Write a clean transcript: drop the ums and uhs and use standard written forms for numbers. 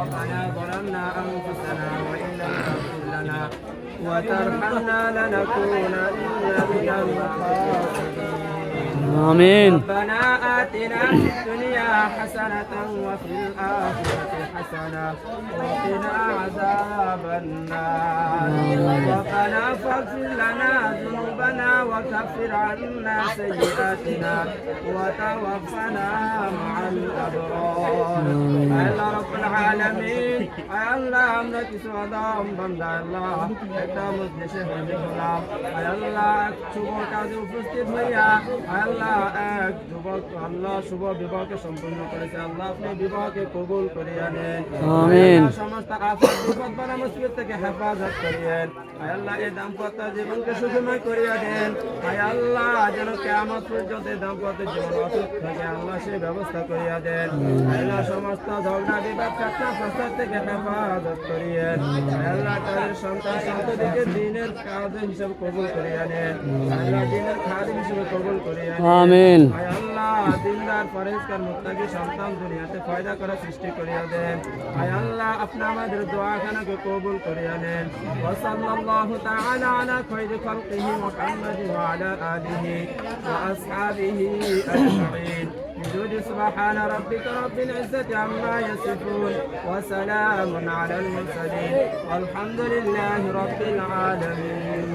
ربنا ظلمنا أنفسنا وإن لم تغفر لنا وترحمنا لنكونن من الخاسرين. آمين. ربنا آتنا في الدنيا حسنة وفي الآخرة حسنة وقنا عذاب النار. ربنا فاغفر لنا ذنوبنا وكفر عنا سيئاتنا وتوفنا مع الأبرار. আল্লাহ রব্বুল আলামিন, আল্লাহ আমরা কিছু আদম বান্দা আল্লাহ একটা মজলিসে হাজির হলাম। আল্লাহ শুভ কাজে উপস্থিত হইয়া আল্লাহ এক যুবক আল্লাহ শুভ বিবাহকে সম্পূর্ণ করেছে। আল্লাহ আপনি বিবাহকে কবুল করিয়া নেন। আমিন। সমস্ত আফত বিপদ বালা মুসিবত থেকে হেফাজত করিয়েন। আল্লাহ এই দাম্পত্য জীবনকে সুখময় করিয়া দেন। আল্লাহ যেন কিয়ামত পর্যন্ত দাম্পত্য জীবন অটুট থাকে আল্লাহ সেই ব্যবস্থা করিয়া দেন। আল্লাহ সমস্ত ঝগড়া বিবাদ ফিতনা ফাসাদ থেকে হেফাজত করিয়েন। আল্লাহ তাদের সন্তান সন্ততিকে দ্বীনের খাদেম হিসেবে কবুল করিয়া নেন। আল্লাহ দ্বীনের খাদেম হিসেবে কবুল করিয়া নেন। আমিন। আল্লাহ দিনদার পরেজগার মুত্তাকি সন্তান দুনিয়াতে পয়দা করা সৃষ্টি করিয়া দেন। আল্লাহ আপনি আমাদের দোয়াখানাকে কবুল করিয়া নেন। ওয়া সাল্লাল্লাহু তাআলা আলা খায়রি খালকিহি মুহাম্মাদ ওয়া আলা আলিহি ওয়া আসহাবিহি আজমাইন। بجود سبحان ربك رب العزة عما يصفون وسلام على المرسلين والحمد لله رب العالمين.